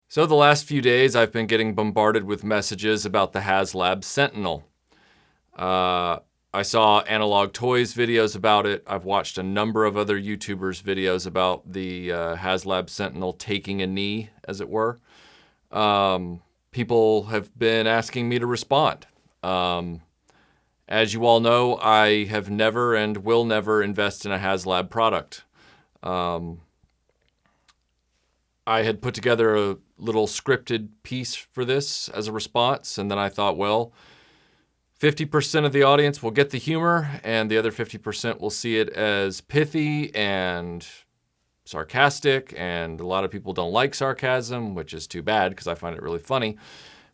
So the last few days, I've been getting bombarded with messages about the HasLab Sentinel. I saw Analog Toys videos about it. I've watched a number of other YouTubers' videos about the HasLab Sentinel taking a knee, as it were. People have been asking me to respond. As you all know, I have never and will never invest in a HasLab product. I had put together a little scripted piece for this as a response, and then I thought, well, 50% of the audience will get the humor, and the other 50% will see it as pithy and sarcastic, and a lot of people don't like sarcasm, which is too bad because I find it really funny.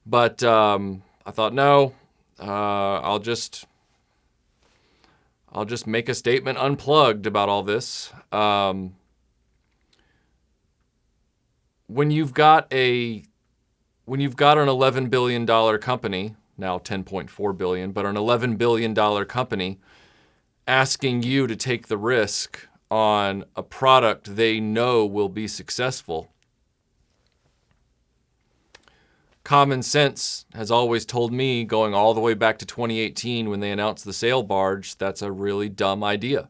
But I thought, no, I'll just make a statement unplugged about all this. When you've got an $11 billion company, now $10.4 billion, but an $11 billion company asking you to take the risk on a product they know will be successful, common sense has always told me, going all the way back to 2018 when they announced the sail barge, that's a really dumb idea.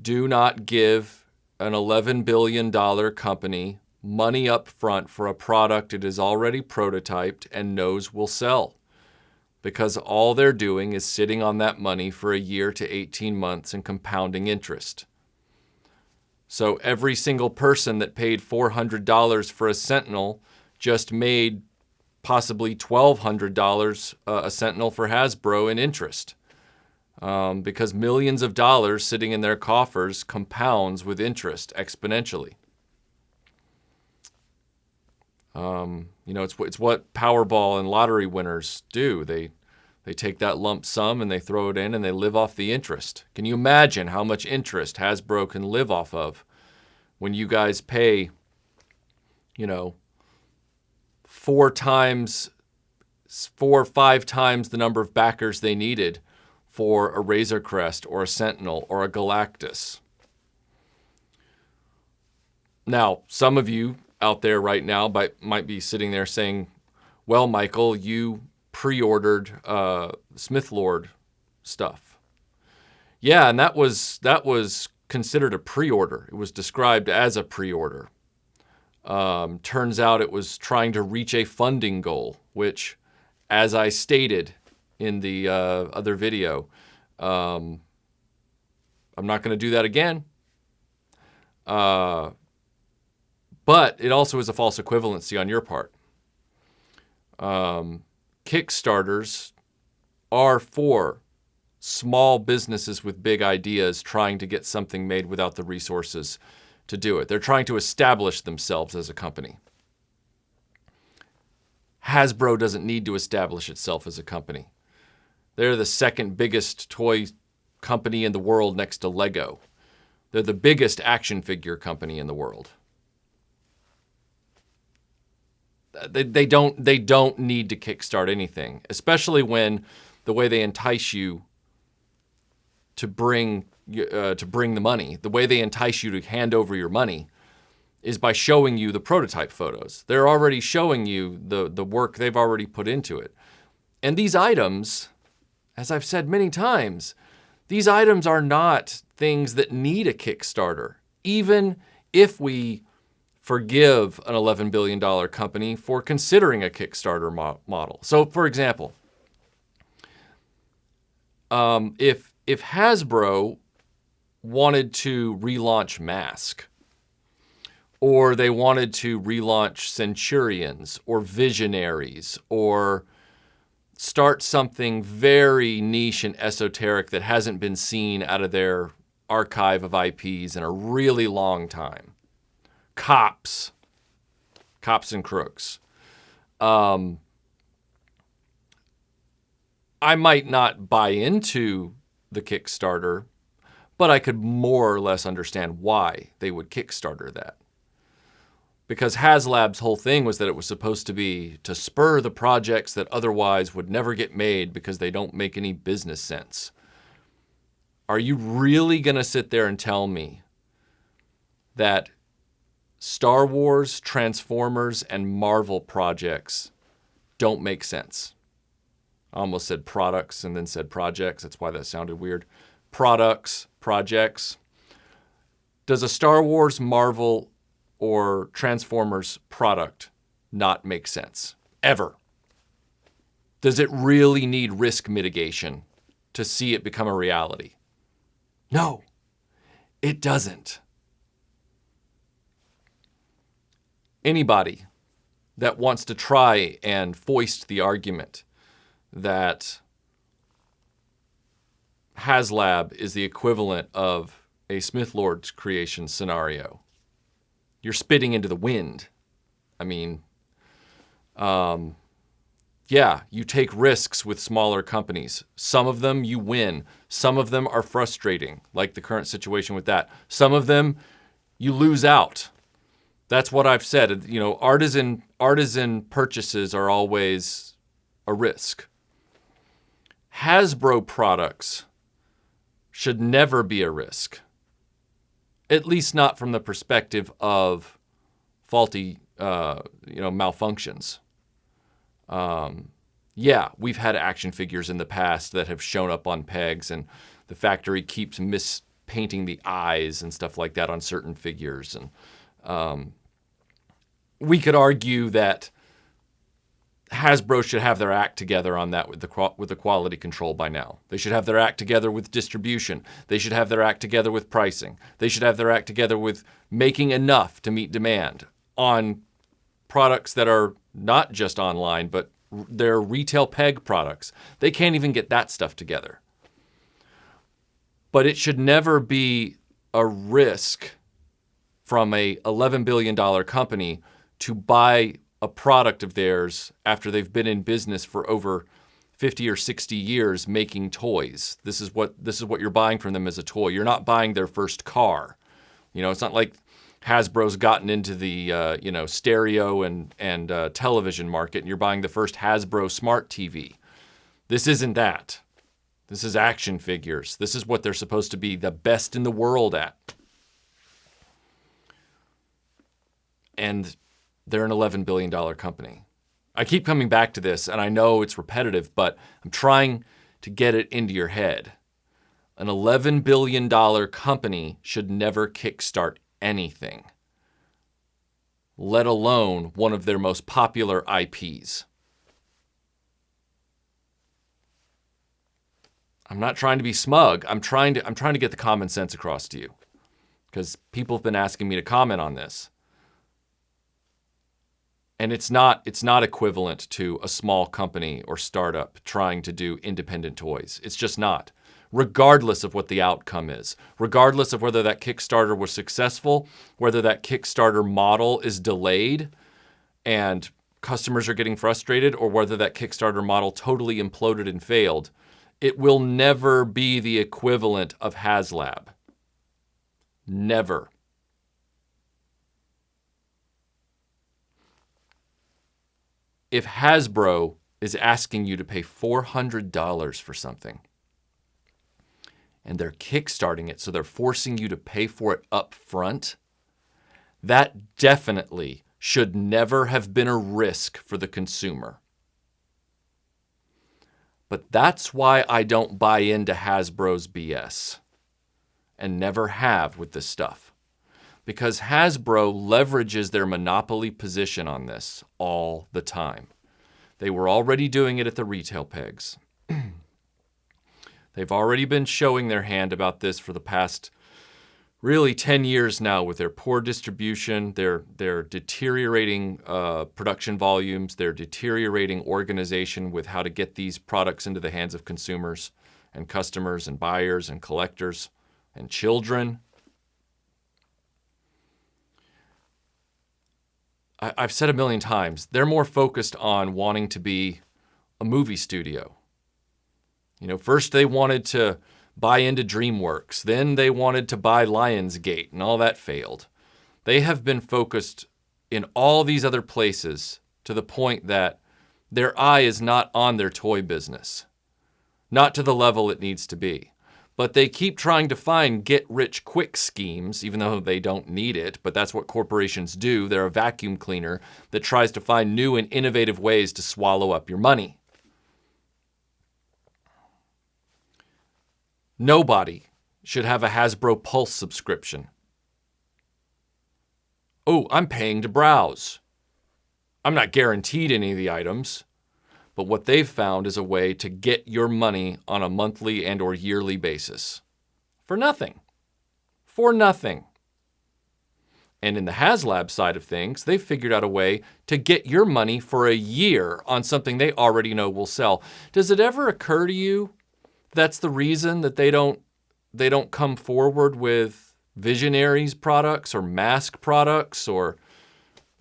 Do not give an $11 billion company money up front for a product it is already prototyped and knows will sell, because all they're doing is sitting on that money for a year to 18 months and compounding interest. So every single person that paid $400 for a Sentinel just made possibly $1,200 a Sentinel for Hasbro in interest, because millions of dollars sitting in their coffers compounds with interest exponentially. It's what Powerball and lottery winners do. They take that lump sum and they throw it in and they live off the interest. Can you imagine how much interest Hasbro can live off of when you guys pay, 4 or 5 times the number of backers they needed for a Razor Crest or a Sentinel or a Galactus? Now, some of you out there right now might be sitting there saying, well, Michael, you pre-ordered Smith Lord stuff. Yeah, and that was considered a pre-order. It was described as a pre-order. Turns out it was trying to reach a funding goal, which, as I stated in the other video, I'm not going to do that again. But it also is a false equivalency on your part. Kickstarters are for small businesses with big ideas trying to get something made without the resources to do it. They're trying to establish themselves as a company. Hasbro doesn't need to establish itself as a company. They're the second biggest toy company in the world next to Lego. They're the biggest action figure company in the world. They don't need to kickstart anything, especially when the way they entice you to bring the money, the way they entice you to hand over your money, is by showing you the prototype photos. They're already showing you the work they've already put into it. And these items, as I've said many times, these items are not things that need a Kickstarter, even if we forgive an $11 billion company for considering a Kickstarter model. So, for example, if Hasbro wanted to relaunch Mask, or they wanted to relaunch Centurions or Visionaries, or start something very niche and esoteric that hasn't been seen out of their archive of IPs in a really long time, Cops and Crooks, I might not buy into the Kickstarter, but I could more or less understand why they would Kickstarter that. Because HasLab's whole thing was that it was supposed to be to spur the projects that otherwise would never get made because they don't make any business sense. Are you really going to sit there and tell me that Star Wars, Transformers, and Marvel projects don't make sense. I almost said products and then said projects. That's why that sounded weird. Products, projects. Does a Star Wars, Marvel, or Transformers product not make sense? Ever? Does it really need risk mitigation to see it become a reality? No, it doesn't. Anybody that wants to try and foist the argument that HasLab is the equivalent of a Smith Lord's creation scenario, you're spitting into the wind. I mean, yeah, you take risks with smaller companies. Some of them you win. Some of them are frustrating, like the current situation with that. Some of them you lose out. That's what I've said. You know, artisan purchases are always a risk. Hasbro products should never be a risk. At least not from the perspective of faulty, malfunctions. Yeah, we've had action figures in the past that have shown up on pegs and the factory keeps mispainting the eyes and stuff like that on certain figures. And we could argue that Hasbro should have their act together on that with the quality control by now. They should have their act together with distribution. They should have their act together with pricing. They should have their act together with making enough to meet demand on products that are not just online, but they're retail peg products. They can't even get that stuff together. But it should never be a risk from a $11 billion company to buy a product of theirs after they've been in business for over 50 or 60 years making toys. This is what you're buying from them as a toy. You're not buying their first car. You know, it's not like Hasbro's gotten into the stereo and television market and you're buying the first Hasbro smart TV. This isn't that. This is action figures. This is what they're supposed to be the best in the world at. And they're an $11 billion company. I keep coming back to this, and I know it's repetitive, but I'm trying to get it into your head. An $11 billion company should never kickstart anything, let alone one of their most popular IPs. I'm not trying to be smug. I'm trying to get the common sense across to you because people have been asking me to comment on this. And it's not equivalent to a small company or startup trying to do independent toys. It's just not. Regardless of what the outcome is, regardless of whether that Kickstarter was successful, whether that Kickstarter model is delayed and customers are getting frustrated, or whether that Kickstarter model totally imploded and failed, it will never be the equivalent of HasLab. Never. If Hasbro is asking you to pay $400 for something, and they're kickstarting it, so they're forcing you to pay for it up front, that definitely should never have been a risk for the consumer. But that's why I don't buy into Hasbro's BS, and never have with this stuff. Because Hasbro leverages their monopoly position on this all the time. They were already doing it at the retail pegs. They've already been showing their hand about this for the past really 10 years now with their poor distribution, their deteriorating production volumes, their deteriorating organization with how to get these products into the hands of consumers and customers and buyers and collectors and children. I've said a million times, they're more focused on wanting to be a movie studio. You know, first they wanted to buy into DreamWorks, then they wanted to buy Lionsgate, and all that failed. They have been focused in all these other places to the point that their eye is not on their toy business, not to the level it needs to be. But they keep trying to find get-rich-quick schemes, even though they don't need it. But that's what corporations do. They're a vacuum cleaner that tries to find new and innovative ways to swallow up your money. Nobody should have a Hasbro Pulse subscription. Oh, I'm paying to browse. I'm not guaranteed any of the items, but what they've found is a way to get your money on a monthly and or yearly basis. For nothing. For nothing. And in the HasLab side of things, they've figured out a way to get your money for a year on something they already know will sell. Does it ever occur to you that's the reason that they don't come forward with Visionaries products or Mask products or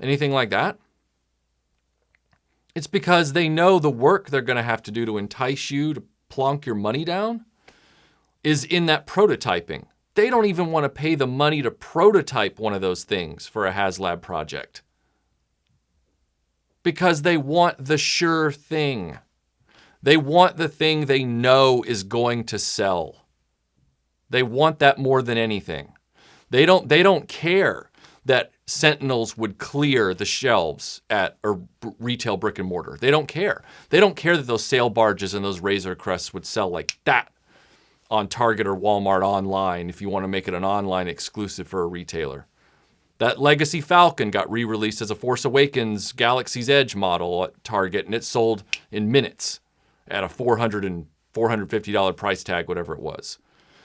anything like that? It's because they know the work they're going to have to do to entice you to plonk your money down is in that prototyping. They don't even want to pay the money to prototype one of those things for a HasLab project because they want the sure thing. They want the thing they know is going to sell. They want that more than anything. They don't care that Sentinels would clear the shelves at a retail brick and mortar. They don't care. They don't care that those sail barges and those Razor Crests would sell like that on Target or Walmart online if you want to make it an online exclusive for a retailer. That Legacy Falcon got re-released as a Force Awakens Galaxy's Edge model at Target, and it sold in minutes at a $450 price tag, whatever it was.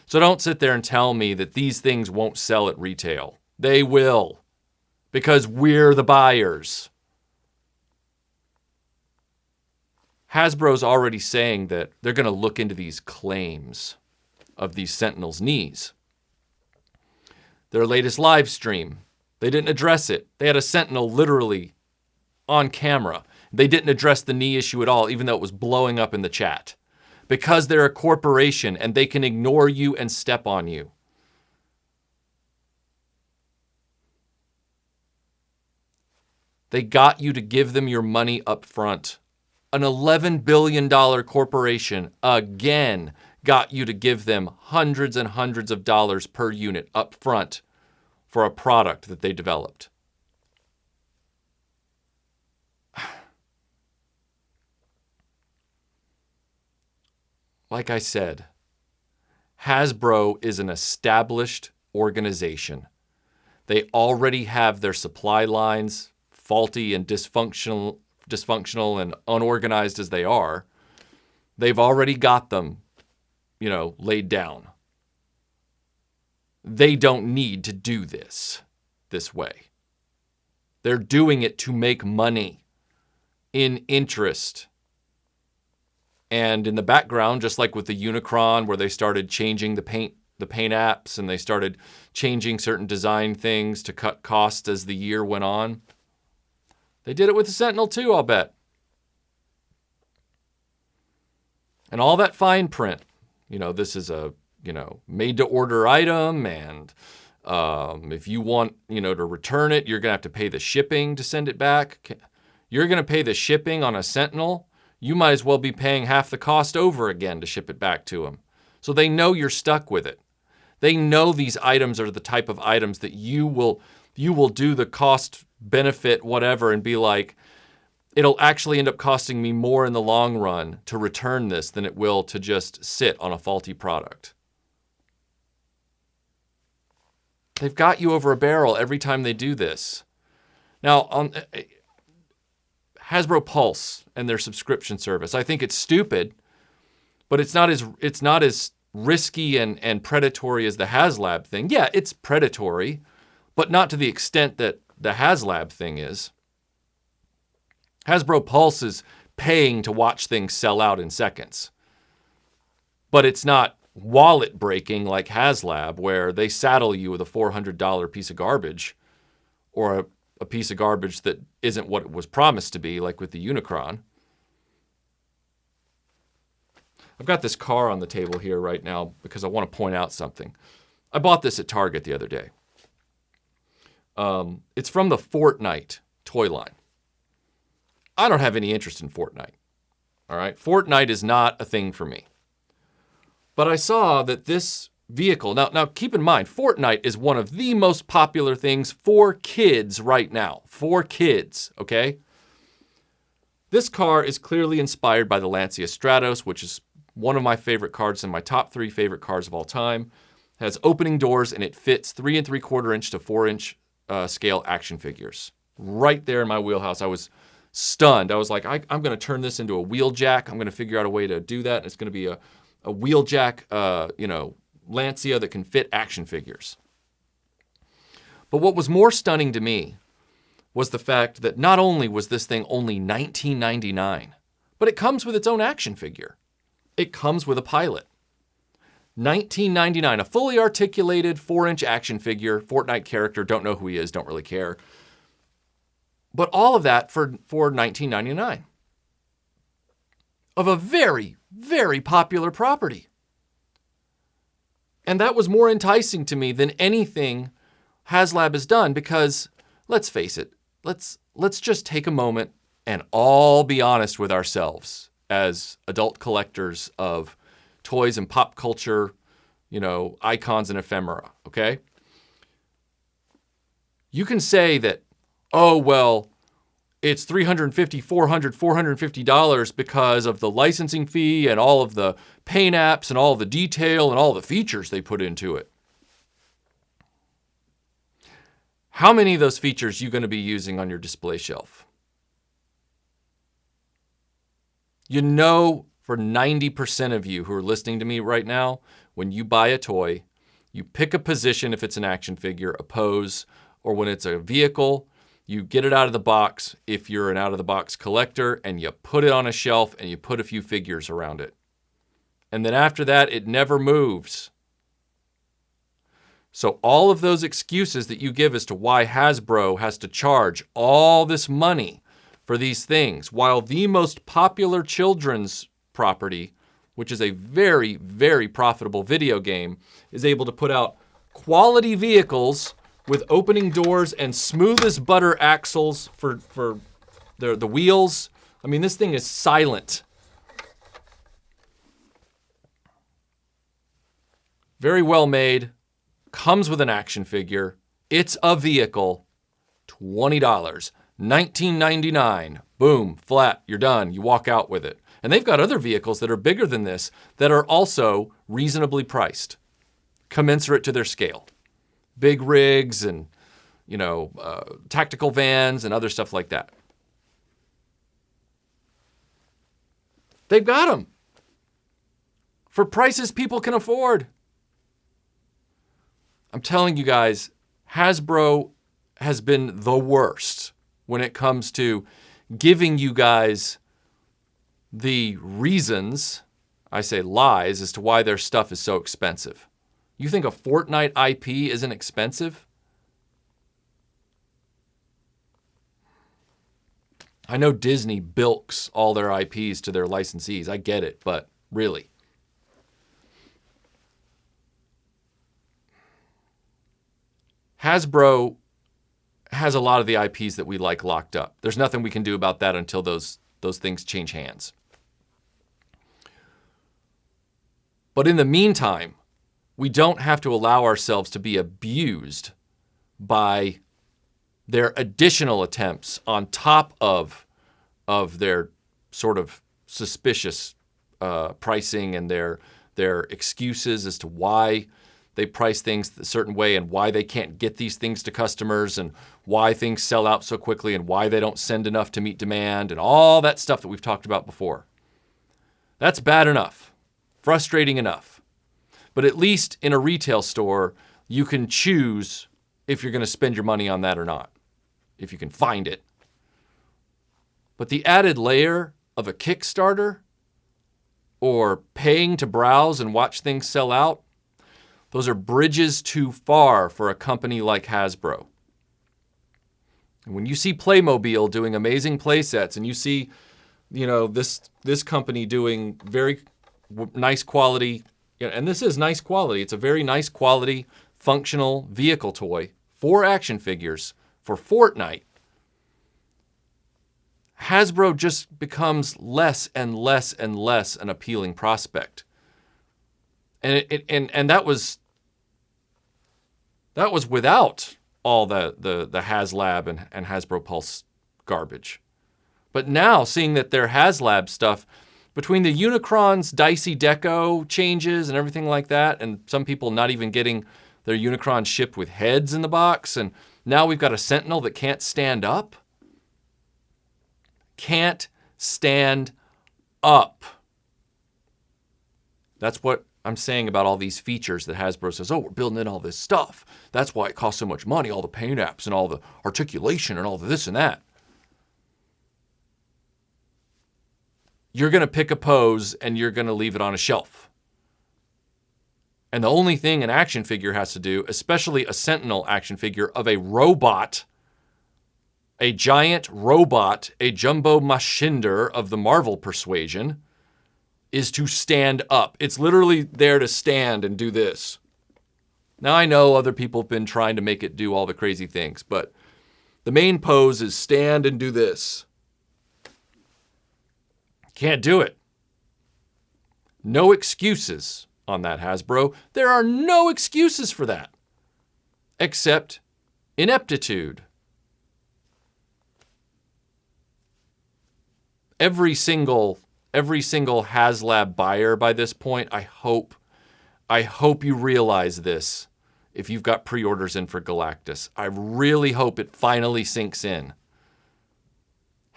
So don't sit there and tell me that these things won't sell at retail. They will, because we're the buyers. Hasbro's already saying that they're going to look into these claims of these Sentinels' knees. Their latest live stream, they didn't address it. They had a Sentinel literally on camera. They didn't address the knee issue at all, even though it was blowing up in the chat. Because they're a corporation and they can ignore you and step on you. They got you to give them your money up front. An $11 billion corporation, again, got you to give them hundreds and hundreds of dollars per unit up front for a product that they developed. Like I said, Hasbro is an established organization. They already have their supply lines faulty and dysfunctional and unorganized as they are. They've already got them, laid down. They don't need to do this way. They're doing it to make money in interest. And in the background, just like with the Unicron, where they started changing the paint apps and they started changing certain design things to cut costs as the year went on, they did it with the Sentinel too, I'll bet. And all that fine print, this is a, made-to-order item, and if you want, to return it, you're going to have to pay the shipping to send it back. You're going to pay the shipping on a Sentinel? You might as well be paying half the cost over again to ship it back to them. So they know you're stuck with it. They know these items are the type of items that you will do the cost benefit whatever and be like, it'll actually end up costing me more in the long run to return this than it will to just sit on a faulty product. They've got you over a barrel every time they do this. Now, on Hasbro Pulse and their subscription service, I think it's stupid, but it's not as risky and predatory as the HasLab thing. Yeah, it's predatory, but not to the extent that the HasLab thing is. Hasbro Pulse is paying to watch things sell out in seconds. But it's not wallet breaking like HasLab, where they saddle you with a $400 piece of garbage or a piece of garbage that isn't what it was promised to be, like with the Unicron. I've got this car on the table here right now because I want to point out something. I bought this at Target the other day. It's from the Fortnite toy line. I don't have any interest in Fortnite. All right? Fortnite is not a thing for me. But I saw that this vehicle, now keep in mind, Fortnite is one of the most popular things for kids right now. For kids, okay? This car is clearly inspired by the Lancia Stratos, which is one of my favorite cars and my top 3 favorite cars of all time. It has opening doors and it fits 3 3/4 inch to 4 inch scale action figures. Right there in my wheelhouse. I was stunned. I was like, I'm going to turn this into a wheel jack. I'm going to figure out a way to do that. And it's going to be a wheel jack, Lancia that can fit action figures. But what was more stunning to me was the fact that not only was this thing only $19.99, but it comes with its own action figure. It comes with a pilot. $19.99, a fully articulated 4-inch action figure, Fortnite character, don't know who he is, don't really care. But all of that for $19.99 of a very, very popular property. And that was more enticing to me than anything HasLab has done because, let's face it, let's just take a moment and all be honest with ourselves as adult collectors of toys and pop culture, icons and ephemera, okay? You can say that, oh, well, it's $350, $400, $450 because of the licensing fee and all of the paint apps and all the detail and all the features they put into it. How many of those features are you going to be using on your display shelf? For 90% of you who are listening to me right now, when you buy a toy, you pick a position if it's an action figure, a pose, or when it's a vehicle, you get it out of the box if you're an out-of-the-box collector, and you put it on a shelf and you put a few figures around it. And then after that, it never moves. So all of those excuses that you give as to why Hasbro has to charge all this money for these things, while the most popular children's property, which is a very, very profitable video game, is able to put out quality vehicles with opening doors and smooth as butter axles for the wheels. I mean, this thing is silent. Very well made. Comes with an action figure. It's a vehicle. $20. $19.99. Boom. Flat. You're done. You walk out with it. And they've got other vehicles that are bigger than this that are also reasonably priced, commensurate to their scale. Big rigs and, tactical vans and other stuff like that. They've got them for prices people can afford. I'm telling you guys, Hasbro has been the worst when it comes to giving you guys the reasons, I say lies, as to why their stuff is so expensive. You think a Fortnite IP isn't expensive? I know Disney bilks all their IPs to their licensees. I get it, but really. Hasbro has a lot of the IPs that we like locked up. There's nothing we can do about that until those things change hands. But in the meantime, we don't have to allow ourselves to be abused by their additional attempts on top of their sort of suspicious pricing and their excuses as to why they price things a certain way and why they can't get these things to customers and why things sell out so quickly and why they don't send enough to meet demand and all that stuff that we've talked about before. That's bad enough, frustrating enough. But at least in a retail store, you can choose if you're going to spend your money on that or not, if you can find it. But the added layer of a Kickstarter or paying to browse and watch things sell out, those are bridges too far for a company like Hasbro. And when you see Playmobil doing amazing play sets and you see, this company doing very nice quality, and this is nice quality. It's a very nice quality, functional vehicle toy for action figures for Fortnite. Hasbro just becomes less and less and less an appealing prospect. And that was without all the HasLab and Hasbro Pulse garbage. But now, seeing that their HasLab stuff, between the Unicron's dicey deco changes and everything like that, and some people not even getting their Unicron shipped with heads in the box, and now we've got a Sentinel that can't stand up. Can't stand up. That's what I'm saying about all these features that Hasbro says, oh, we're building in all this stuff. That's why it costs so much money, all the paint apps and all the articulation and all the this and that. You're going to pick a pose and you're going to leave it on a shelf. And the only thing an action figure has to do, especially a Sentinel action figure of a robot, a giant robot, a jumbo Mashinder of the Marvel persuasion, is to stand up. It's literally there to stand and do this. Now, I know other people have been trying to make it do all the crazy things, but the main pose is stand and do this. Can't do it. No excuses on that, Hasbro. There are no excuses for that, except ineptitude. Every single HasLab buyer by this point, I hope you realize this if you've got pre-orders in for Galactus. I really hope it finally sinks in.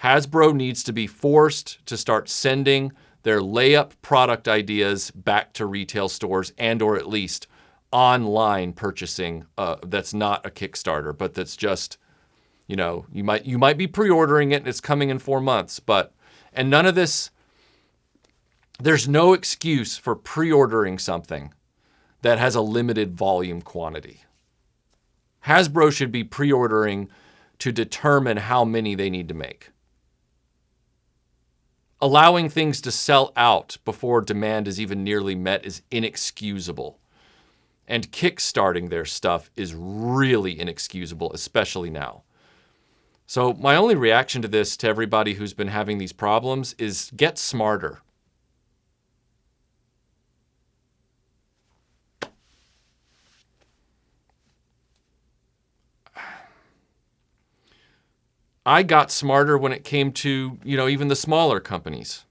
Hasbro needs to be forced to start sending their layup product ideas back to retail stores and or at least online purchasing that's not a Kickstarter, but that's just, you know, you might be pre-ordering it and it's coming in 4 months, and none of this, there's no excuse for pre-ordering something that has a limited volume quantity. Hasbro should be pre-ordering to determine how many they need to make. Allowing things to sell out before demand is even nearly met is inexcusable. And kickstarting their stuff is really inexcusable, especially now. So my only reaction to this, to everybody who's been having these problems, is get smarter. I got smarter when it came to, even the smaller companies.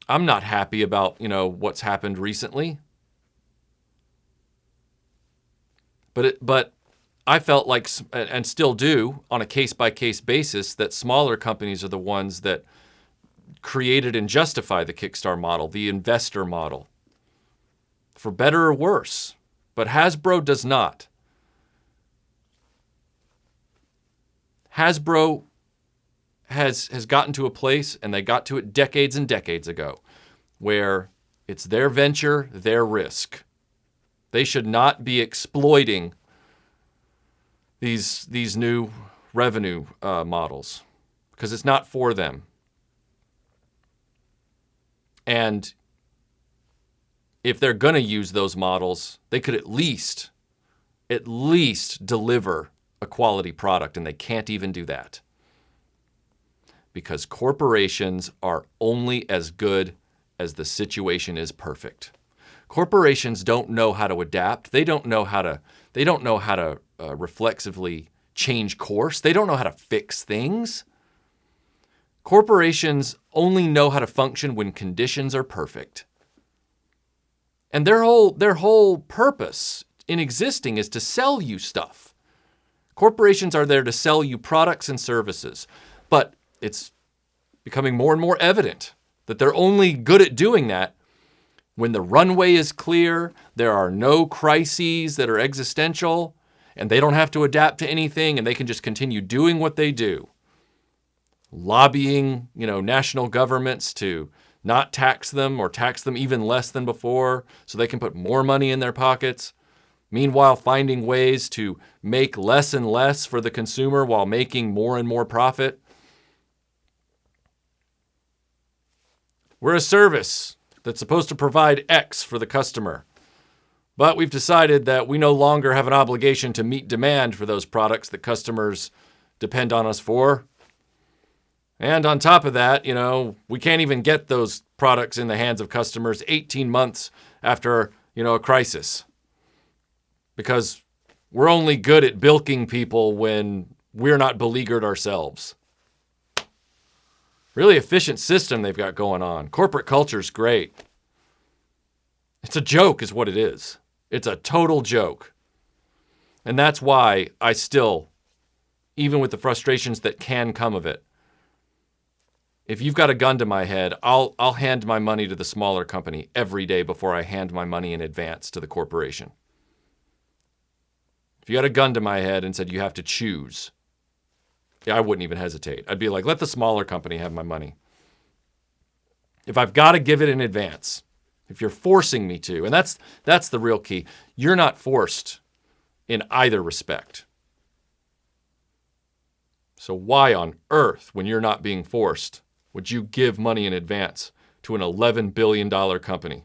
I'm not happy about, what's happened recently. But I felt like, and still do, on a case-by-case basis, that smaller companies are the ones that created and justify the Kickstarter model, the investor model, for better or worse. But Hasbro does not. Hasbro has gotten to a place, and they got to it decades and decades ago, where it's their venture, their risk. They should not be exploiting these new revenue models, because it's not for them. And if they're going to use those models, they could at least deliver a quality product, and they can't even do that. Because corporations are only as good as the situation is perfect. Corporations don't know how to adapt. They don't know how to reflexively change course. They don't know how to fix things. Corporations only know how to function when conditions are perfect. And their whole purpose in existing is to sell you stuff. Corporations are there to sell you products and services. But it's becoming more and more evident that they're only good at doing that when the runway is clear, there are no crises that are existential, and they don't have to adapt to anything, and they can just continue doing what they do. Lobbying, national governments to not tax them or tax them even less than before so they can put more money in their pockets. Meanwhile, finding ways to make less and less for the consumer while making more and more profit. We're a service that's supposed to provide X for the customer. But we've decided that we no longer have an obligation to meet demand for those products that customers depend on us for. And on top of that, we can't even get those products in the hands of customers 18 months after, a crisis. Because we're only good at bilking people when we're not beleaguered ourselves. Really efficient system they've got going on. Corporate culture's great. It's a joke is what it is. It's a total joke. And that's why I still, even with the frustrations that can come of it, if you've got a gun to my head, I'll hand my money to the smaller company every day before I hand my money in advance to the corporation. If you got a gun to my head and said you have to choose, I wouldn't even hesitate. I'd be like, let the smaller company have my money. If I've got to give it in advance, if you're forcing me to, and that's the real key, you're not forced in either respect. So why on earth, when you're not being forced, would you give money in advance to an $11 billion company?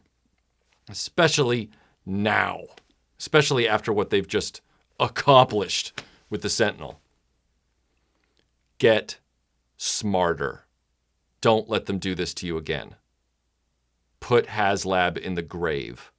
Especially now. Especially after what they've just accomplished with the Sentinel. Get smarter. Don't let them do this to you again. Put HasLab in the grave.